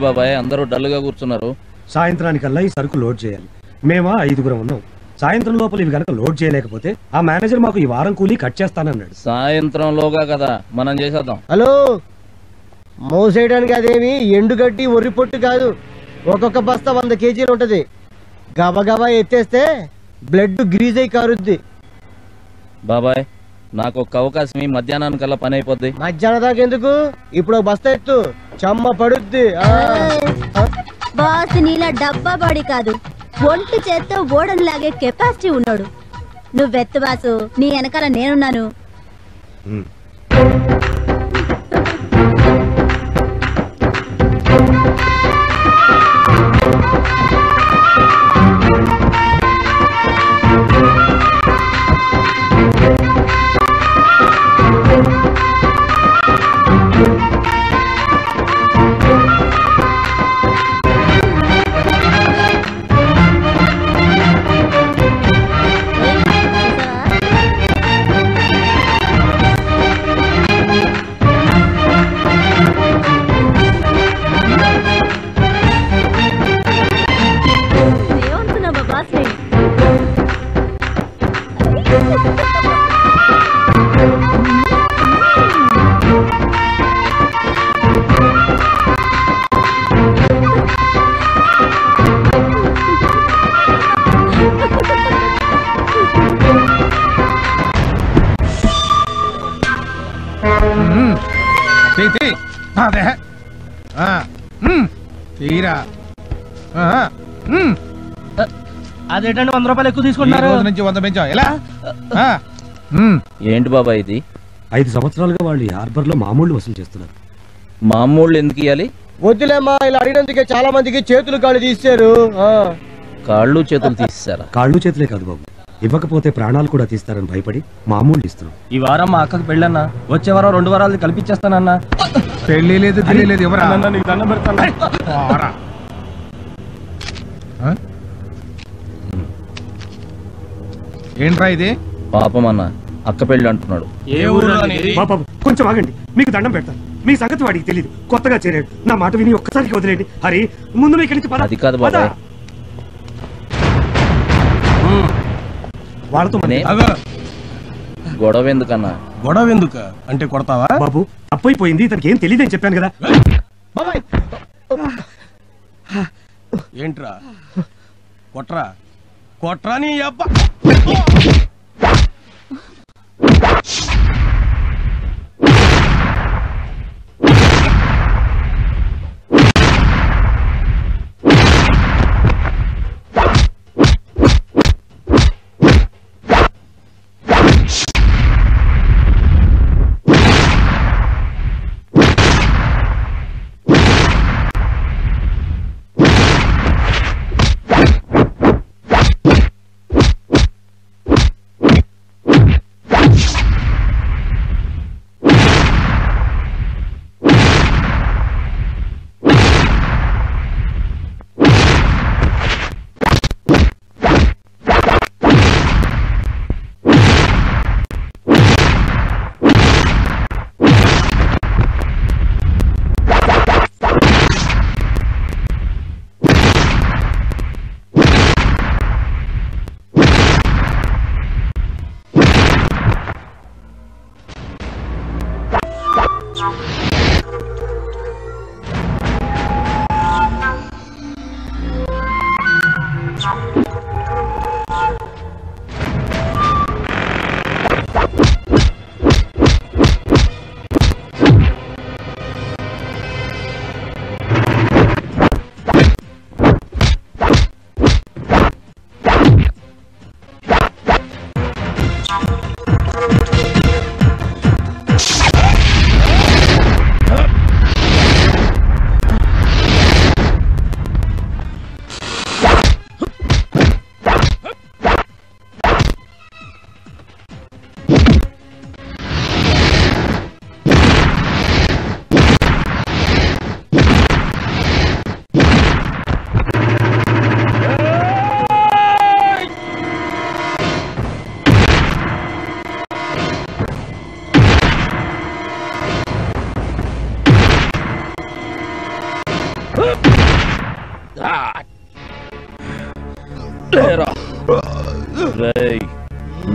బాబాయ్ అందరూ డల్గా కూర్చున్నారు? సాయంత్రానికల్లా ఈ సరుకు లోడ్ చేయాలి. మేమా 5 ఉన్నాం. సాయంత్రం లోపల ఇవి గనక లోడ్ చేయలేకపోతే ఆ మేనేజర్ మాకు ఈ వారం కూలీ కట్ చేస్తానన్నాడు. సాయంత్రంలోగా కదా మనం చేసేద్దాం. హలో, మోసేయడానికి అదేమి ఎండుగడ్డి ఒర్రి పొట్టు కాదు. ఒక్కొక్క బస్తా 100 కేజీలు ఉంటది. గబగబా ఎత్తేస్తే బ్లడ్ గ్రీజ్ అయి కారుద్ది. బాబాయ్ నాకు ఒక అవకాశం, ఈ మధ్యాహ్నానికల్లా పని అయిపోద్ది. మధ్యాహ్నం దాకా ఎందుకు? ఇప్పుడు బస్తా ఎత్తు, చెమ్మ పడుద్ది. బాస్ నీలా డబ్బా బాడీ కాదు, ఒంటి చేత్తో ఓడను లాగే కెపాసిటీ ఉన్నాడు. నువ్వెత్తు బాసు, నీ వెనకాల నేనున్నాను. అదేంటండి 100 రూపాయలు ఎక్కువ తీసుకుంటున్నారు? 100 పెంచాం. ఎలా? ఏంటి బాబాయ్ ఇది? 5 సంవత్సరాలుగా వాళ్ళు హార్బర్ లో మామూలు వసూలు చేస్తున్నారు. మామూళ్ళు ఎందుకు ఇవ్వాలి? వద్దులేమ్మా, ఇలా అడిగినందుకే చాలా మందికి చేతులు కాళ్ళు తీశారు. కాళ్ళు చేతులు తీసేశారా? కాళ్ళు చేతులే కాదు బాబు, ఇవ్వకపోతే ప్రాణాలు కూడా తీస్తారని భయపడి మామూలు ఇస్తున్నాం. ఈ వారం మా అక్కకి పెళ్ళన్నా, వచ్చే వారం 2 వారాలు కల్పించేస్తానన్నా. పెళ్లి లేదు తెలియలేదు. ఎవరా? నీకు దండం పెడతాను. ఏంట్రా ఇది? పాపం అన్న, అక్క పెళ్ళి అంటున్నాడు. ఏ ఊరు? బాబు కొంచెం ఆగండి, మీకు దండం పెడతాను. మీ సంగతి వాడికి తెలియదు, కొత్తగా చేరాడు. నా మాట విని ఒక్కసారికి వదిలేండి. హరి, ముందు మీ ఇక్కడి నుంచి పద. అది కాదు బాబాయ్. వాళ్ళతో గొడవ ఎందుకన్నా? గొడవ ఎందుకు అంటే కొడతావా? బాబు తప్పైపోయింది, తనకి ఏం తెలియదని చెప్పాను కదా. ఏంట్రా కొట్రా కొట్రా నీ అబ్బా.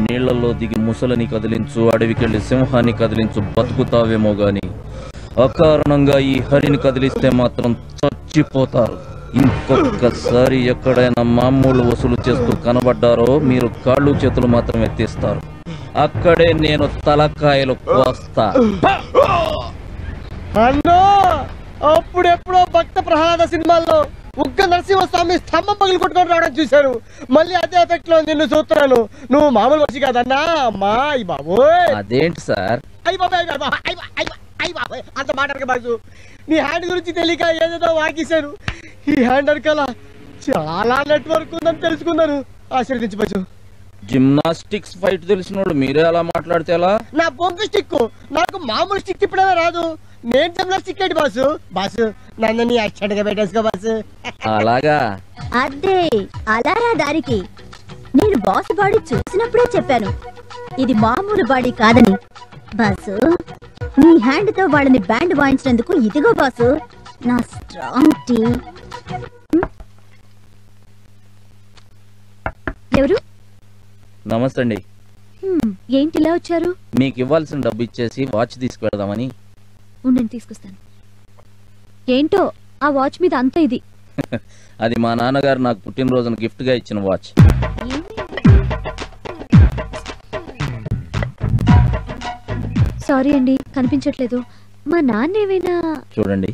నీళ్లలో దిగి ముసలిని కదిలించు, అడవికెళ్ళి సింహాన్ని కదిలించు, బతుకుతావేమో గాని అకారణంగా ఈ హరిని కదిలిస్తే మాత్రం చచ్చిపోతారు. ఇంకొకసారి ఎక్కడైనా మామూలు వసూలు చేస్తూ కనబడ్డారో మీరు కాళ్ళు చేతులు మాత్రం ఎత్తిస్తారు. అక్కడే నేను తలకాయలు కోస్తా. అన్నో అప్పుడెప్పుడో భక్త ప్రహ్లాద సినిమాల్లో ఉగ్గ నరసింహస్వామి స్తంభం పగిలి కొట్టుకొని రావడం చూశాను. మళ్ళీ అదే ఎఫెక్ట్ లో నిన్ను చూస్తున్నాను. నువ్వు మామూలు మనిషి కాదన్నా. అమ్మా అయ్యి బాబోయ్. అదేంటి సార్? అయ్యి బాబాయ్ అయ్యి బాబాయ్ అంత మాట బాజు. నీ హ్యాండ్ గురించి తెలియక ఏదేదో వాకిశాను. ఈ హ్యాండ్ వెనకాల చాలా నెట్వర్క్ ఉందని తెలుసుకున్నాను. ఆశీర్వదించు బాజు. జిమ్నాస్టిక్స్ ఫైట్ తెలిసినోడు మీరే అలా మాట్లాడితే ఎలా? నా బొంగు స్టిక్ నాకు మామూలు స్టిక్ తిప్పడమే రాదు. నేను జిమ్నాస్టిక్ ఏంటి బాసు? బాసు నన్ను నీ అచ్చడిగా పెట్టేసుకో బాసు. అలాగా? అదే అలారా దారికి. నేను బాస్ బాడీ చూసినప్పుడే చెప్పాను ఇది మామూలు బాడీ కాదని. బాసు నీ హ్యాండ్ తో వాళ్ళని బ్యాండ్ వాయించినందుకు ఇదిగో బాసు నా స్ట్రాంగ్ టీ. ఎవరు? నమస్తే అండి. ఏంటి ఇలా వచ్చారు? మీకు ఇవ్వాల్సిన డబ్బు ఇచ్చేసి వాచ్ తీసుకువెడదామని. ఉండండి తీసుకొస్తాను. ఏంటో ఆ వాచ్ మీద అంత ఇది. అది మా నాన్నగారు నాకు పుట్టినరోజున గిఫ్ట్ గా ఇచ్చిన వాచ్. సారీ అండి కనిపించట్లేదు. మా నాన్న ఏమైనా? చూడండి,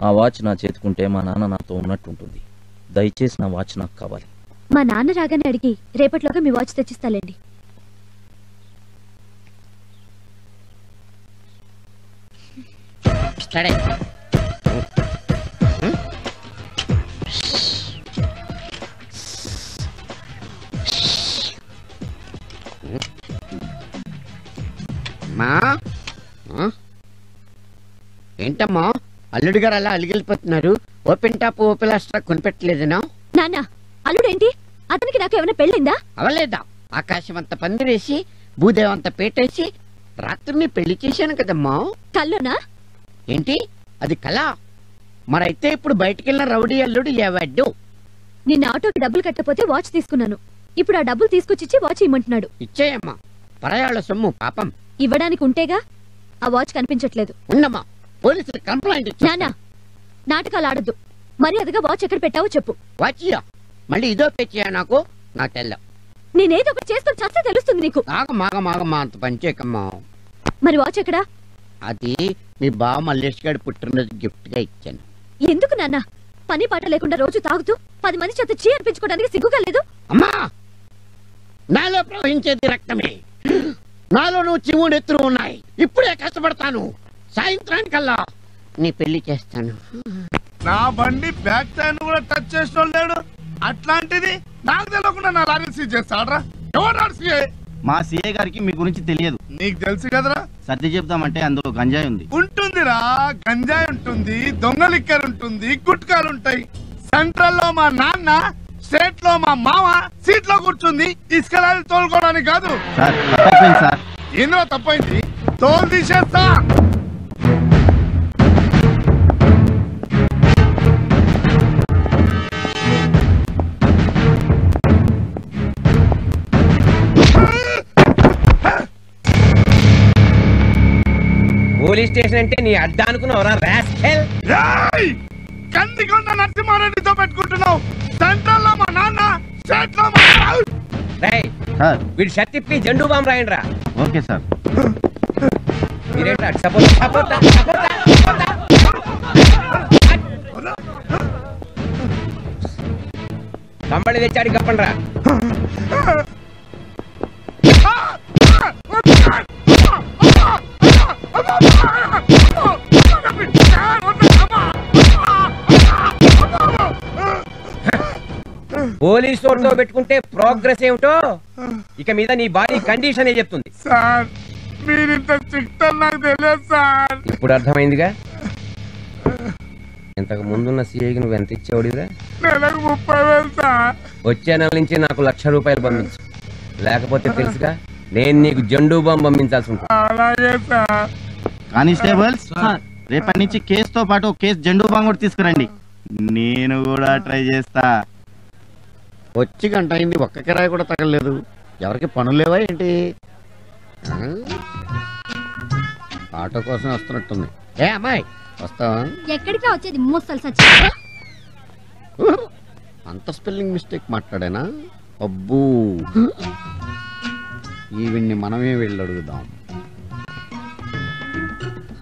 ఆ వాచ్ నా చేతుకుంటే మా నాన్న నాతో ఉన్నట్టు ఉంటుంది. దయచేసి నా వాచ్ నాకు కావాలి. మా నాన్న రాగానే అడిగి రేపటిలోగా మీ వాచ్ తెచ్చిస్తాలేండి. ఏంటమ్మా అల్లుడు గారు అలా అలిగిలిపోతున్నారు? ఓపెన్ టాప్ ఓపెన్ లాస్ట్రా కొనిపెట్టలేదనా? నాన్న అల్లుడేంటి? అతనికి నాకు ఏమైనా పెళ్ళిందా? అవలేదా? ఆకాశం అంత పందిరేసి భూదేవంత పేటేసి రాత్రిని పెళ్లి చేశాను కదమ్మా. కల్లోనా? ఏంటి అది కళ? మరైతే ఇప్పుడు బయటికెళ్ళిన రౌడీ అల్లుడు ఏవాడు? నిన్న ఆటోకి డబ్బులు కట్టపోతే వాచ్ తీసుకున్నాను. ఇప్పుడు ఆ డబ్బులు తీసుకొచ్చి వాచ్ ఇమ్మంటున్నాడు. ఇచ్చేయమ్మా, పరాయాళ్ళ సొమ్ము పాపం. ఇవ్వడానికి ఉంటేగా. ఆ వాచ్ కనిపించట్లేదు. ఉండమ్మా, పోలీసులు కంప్లైంట్ ఇచ్చా. నాన్న నాటకాలు ఆడద్దు. మరి అదిగా వాచ్ ఎక్కడ పెట్టావో చెప్పు. వాచియా మళ్ళీ ఇదో పెచ్చియా నాకు తెల్ల. నేనేదో ఒకటి చేసుకొని చస్తే తెలుస్తుంది నీకు. మాగమాగమా అంత పనిచేయకమ్మా. మరి వాచ్ ఎక్కడా? అది మీ బావ మల్లేష్ గారి పుట్టినరోజు గిఫ్ట్ గా ఇచ్చాను. ఎందుకు నాన్న? పని పాట లేకుండా రోజు తాగుతూ 10 మంది చేత చీ అనిపించుకోవడానికి సిగ్గుగా లేదు? అమ్మా, నాలో ప్రవహించేది రక్తమే. నాలో నువ్వు చివుడు ఎత్తులు ఉన్నాయి. ఇప్పుడే కష్టపడతాను. సాయంత్రానికల్లా నీ పెళ్లి చేస్తాను. నా బండి బ్యాక్ టైర్ కూడా టచ్ చేసిన లేడు. అట్లాంటిది నాకు తెలియకుండా నా లారీ సీజ్ చేస్తాడ్రా. ఎవరు సీఏ? మా సీఏ గారికి మీ గురించి తెలియదు. నీకు తెలుసు కదరా. సర్ది చెప్తామంటే అందులో గంజాయి ఉంది. ఉంటుందిరా, గంజాయి ఉంటుంది, దొంగ లిక్కర్ ఉంటుంది, గుట్కాలు ఉంటాయి. సెంట్రల్ లో మా నాన్న, స్టేట్ లో మా మామ సీట్ లో కూర్చుంది ఇసుక లారీ తోలుకోవడానికి కాదు. సార్ తప్పైపోయింది సార్. ఇందులో తప్పైంది, తోలు తీసేస్తా. పోలీస్ స్టేషన్ అంటే నీ అడ్డా అనుకున్నావురా రాస్కెల్? కందికొండ నరసింహారెడ్డితో పెట్టుకుంటున్నావు. సెంట్రల్ లో మా నాన్న, స్టేట్ లో మా రేయ్ సార్ వీడు షర్ట్ ఇప్పి జెండూ బాంబు రాయండి రా. Okay sir. మీరేంట్రా సపోర్ట్ కంబళి తెచ్చాడు కప్పండి రా. పోలీస్ తో పెట్టుకుంటే ప్రోగ్రెస్ ఏమిటో ఇక మీద నీ బాడీ కండిషన్ ఏ చెప్తుంది. సార్ మీరింత స్ట్రిక్ట్ అని నాకు తెలియదు సార్. ఇప్పుడు అర్థమైందిగా. ఇంతకు ముందున్న సిఐకి నువ్వు ఎంత ఇచ్చేవాడిరా? నెలకు 30,000 సార్. వచ్చే నెల నుంచి నాకు ₹1,00,000 పంపించు. లేకపోతే తెలుసుగా నేను నీకు జెండూ బాంబు పంపించాల్సి ఉంటుంది. అలాగే సార్. కానిస్టేబుల్స్ రేపటి నుంచి కేసుతో పాటు కేసు జెండూ బాంబు కూడా తీసుకురండి. నేను కూడా ట్రై చేస్తా. వచ్చి గంట అయింది, ఒక్క కిరాయి కూడా తగలలేదు. ఎవరికి పనులు లేవా ఏంటి? ఆటో కోసం వస్తున్నట్టుంది. ఏ అమ్మాయి వస్తావా? ఎక్కడికి వచ్చేది ముసలి అంత స్పెల్లింగ్ మిస్టేక్ మాట్లాడానా? అబ్బూ, ఈవిడ్ని మనమే వెళ్ళి అడుగుదాం.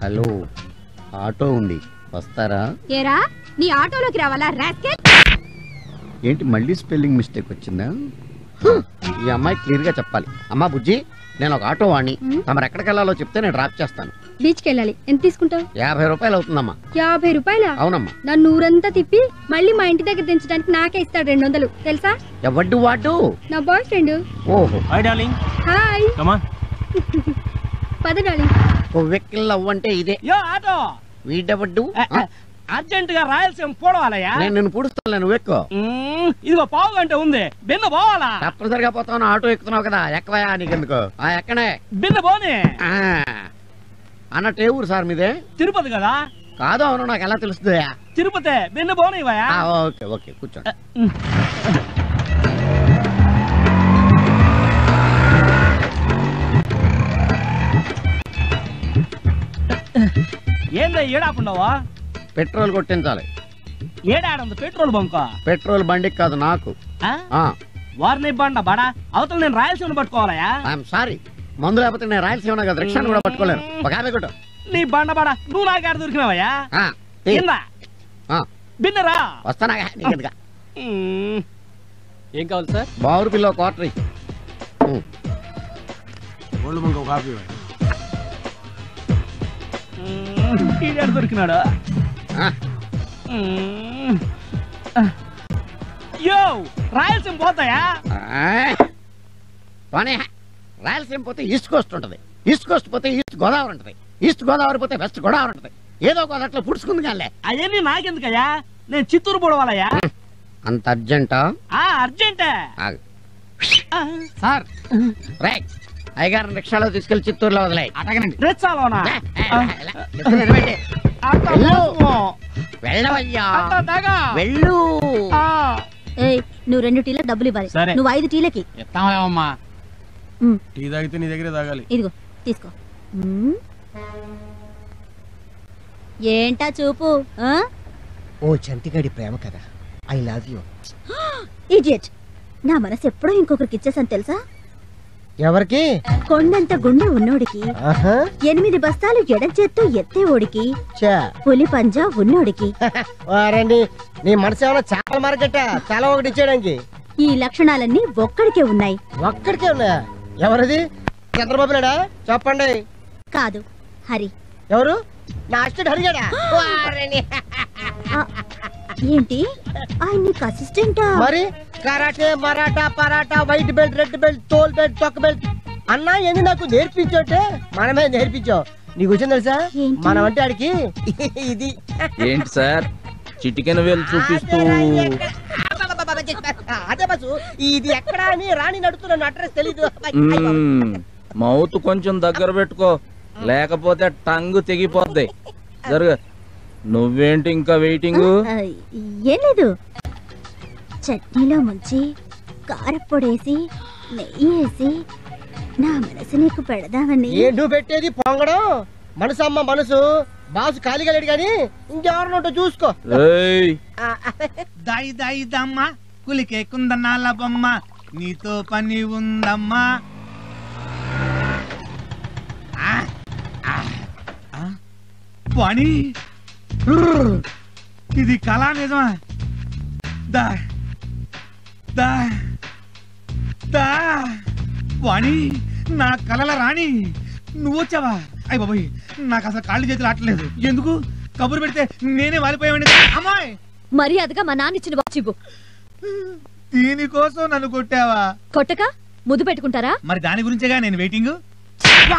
హలో, ఆటో ఉంది, వస్తారా? ఏరా నీ ఆటోలోకి రావాలా రాస్కెల్? ఏంటి మళ్ళీ స్పెల్లింగ్ మిస్టేక్ వచ్చిందా? ఈ అమ్మాయి క్లియర్ గా చెప్పాలి. అమ్మా బుజ్జి, నేను ఒక ఆటో వాణ్ణి, తమరు ఎక్కడికి వెళ్ళాలో చెప్తే నేను డ్రాప్ చేస్తాను. బీచ్కి వెళ్ళాలి, ఎంత తీసుకుంటావు? 50 రూపాయలు అవుతుందమ్మా. 50 రూపాయల? అవునమ్మా. నన్ను ఊరంతా తిప్పి మళ్ళీ మా ఇంటి దగ్గర దించడానికి నాకే ఇస్తాడు 200, తెలుసా? ఎవడ్డు వాడు? నా బాయ్ ఫ్రెండ్. ఓహో, hi darling. Hi. Come on. పద డార్లింగ్. వెక్కిల్ అవ్వంటే ఇదే. యో ఆటో, వీడెవడ్డు? అర్జెంట్ గా రాయలసీమ పోవాలయ్యా. నేను నిన్ను పుడుస్తాను, నువ్వు ఎక్కువ. ఇదిగో పావు గంట ఉంది, బిన్న పోవాలా? తప్పనిసరిగా పోతాను, ఆటో ఎక్కుతున్నావు కదా, ఎక్కవయా నీకెందుకు? ఎక్కనే బిన్న పోనీ. అన్నట్టు ఏ ఊరు సార్ మీదే? తిరుపతి కదా? కాదు, అవును, నాకు ఎలా తెలుస్తుంది? తిరుపతి, బిన్న పోనీవయ్యా. ఓకే ఓకే, కూర్చోండి. ఏందా ఏడాకుండావా? పెట్రోల్ కొట్టించాలి. ఏడాడుంది పెట్రోల్ బంక్? పెట్రోల్ బండికి కాదు, నాకు. వారిని బండ బడా అవతల నేను రాయలసీమను పట్టుకోవాలయా? ఐఎమ్ సారీ, మందు లేకపోతే నేను రాయలసీమ కదా, రిక్షాను కూడా పట్టుకోలేను. ఒక యాభై కొట్టు. నీ బండ బడా నువ్వు నాకాడ దొరికినావయ్యా? బిన్నరా వస్తానా నీకెందుగా? ఏం కావాలి సార్? బావురు పిల్ల క్వార్టర్ దొరికినాడు. యో రాయలసీమ పోతాయా? రాయలసీమ పోతే ఈస్ట్ కోస్ట్ ఉంటది, ఈస్ట్ కోస్ట్ పోతే ఈస్ట్ గోదావరి ఉంటది, ఈస్ట్ గోదావరి పోతే వెస్ట్ గోదావరి ఉంటది. ఏదో గోదావరిలో పుడుచుకుంది కానీ అవన్నీ నాకెందుకయ్యా? నేను చిత్తూరు పోవాలయ్యా. అంత అర్జెంటా? అర్జెంటే సార్. రైట్, అయ్యగారిని రిక్షాలో తీసుకెళ్లి చిత్తూరులో వదిలే. అటగనండి. వెళ్ళవయ్యా, వెళ్ళు. నువ్వు 2 టీలకు డబ్బులు ఇవ్వాలి. నువ్వు 5 టీలకి ఇస్తామా? టీ తాగితే నీ దగ్గరే తాగాలి. ఇదిగో తీసుకో. ఏంటా చూపు? ఓ చంటిగాడి ప్రేమ కదా, ఐ లవ్ యూ. ఇడియట్, నా మనసు ఎప్పుడో ఇంకొకరికి ఇచ్చేసాను తెలుసా? ఎవరికి? కొండంత గుండె ఉన్నోడికి, 8 బస్తాలు ఎడం చేత్తో ఎత్తే ఓడికి, పులి పంజా ఉన్నోడికి. వారండి, నీ మనసు ఏమైనా చాలా మార్కెట్, చాలా ఒకటి ఇచ్చేయడానికి. ఈ లక్షణాలన్నీ ఒక్కడికే ఉన్నాయి. ఒక్కడికే ఉన్నాయా? ఎవరిది? చంద్రబాబు నాయుడా? చెప్పండి. కాదు, హరి. ఎవరు? నా అసిస్టెంట్ హరిగాడా? ఏంటి ఆయన నీకు అసిస్టెంటా? మరి karate, Maratha, paratha, white belt, red belt, తోల్ బెల్ట్, తొక్క బెల్ట్ అన్నా ఏంది నాకు నేర్పించోటే మనమే నేర్పించావు. నీకు వచ్చింది తెలుసా? మనం అంటే ఆడికి ఇది. ఏంటి సార్ చిటికెన వేలు చూపిస్తూ? అదే బస్సు, ఇది ఎక్కడ అని రాణి నడుతున్నాను, అడ్రస్ తెలీదు. మౌత్ కొంచెం దగ్గర పెట్టుకో, లేకపోతే టంగు తెగిపోద్ది. జరుగు. నువ్వేంటి ఇంకా వెయిటింగ్? ఏం లేదు, చట్నీలో ముంచి కారపొడేసి నెయ్యి వేసి నా మనసు నీకు పెడదామని. ఏంటూ పెట్టేది పొంగడం? మనసు అమ్మ మనసు, బాసు ఖాళీగా లేడు గాని ఇంకెవరినోటో చూసుకో. దాయి దాయి దమ్మ కులికే కుందనాల బొమ్మ, నీతో పని ఉందమ్మా. పని ఇది కళా నిజమా? దా దా దా వాణి, నా కళల రాణి నువ్వు వచ్చావా? అయ్య బాబోయ్, నాకు అసలు కాళ్ళు చేతులు ఆటలేదు. ఎందుకు కబురు పెడితే నేనే వాలిపోయావండి. అమ్మాయి మర్యాదగా మా నాన్న ఇచ్చిన వాచ్ ఇవ్వు. దీనికోసం నన్ను కొట్టావా? కొట్టక ముద్దు పెట్టుకుంటారా? మరి దాని గురించేగా నేను వెయిటింగ్.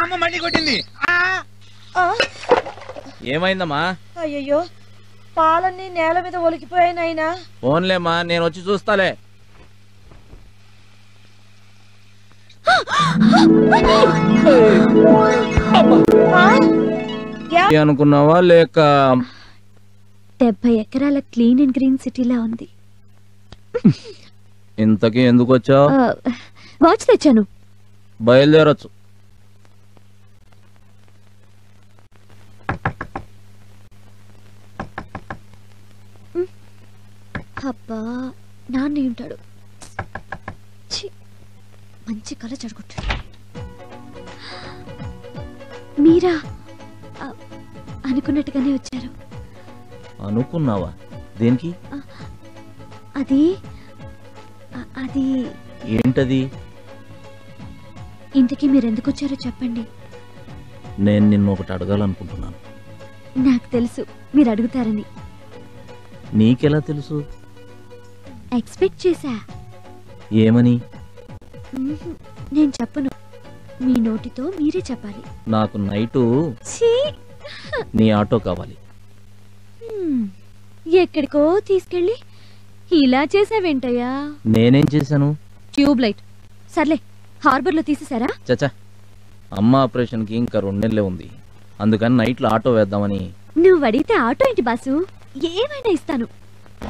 అమ్మ మళ్ళీ కొట్టింది. ఏమైందమ్మా? అయ్యో, పాలన్నీ నేల మీద ఒలికిపోయాయి నాయనా. ఫోన్లేమ్మా, నేను వచ్చి చూస్తాలే. అనుకున్నావా లేక? 70 ఎకరాల క్లీన్ అండ్ గ్రీన్ సిటీలా ఉంది. ఇంతకీ ఎందుకు వచ్చావు? వాచ్ తెచ్చాను. బయలుదేరొచ్చు. అబ్బా నాన్న ఉంటాడు. మంచి కళ చెడగొట్టాడు. మీరా అనుకున్నట్టుగానే వచ్చారు. అనుకున్నావా? దేనికి? అది అది ఏంటది? ఇంతకీ మీరెందుకు వచ్చారో చెప్పండి. నేను నిన్ను ఒకటి అడగాలనుకుంటున్నాను. నాకు తెలుసు మీరు అడుగుతారని. నీకెలా తెలుసు? ఎక్స్పెక్ట్ చేశా. ఏమని? నేను చెప్పను, మీ నోటితో మీరే చెప్పాలి. నాకు నైటు నీ ఆటో కావాలి. ఎక్కడికో తీసుకెళ్ళి ఇలా చేసావేంటయ్యా? నేనేం చేశాను? Tube light. సర్లే, హార్బర్ లో తీసేసారా? చచ్చా, అమ్మ ఆపరేషన్ కి ఇంకా 2 నెలలే ఉంది. అందుకని నైట్లో ఆటో వేద్దామని. నువ్వు అడిగితే ఆటో ఏంటి బాసు, ఏమైనా ఇస్తాను.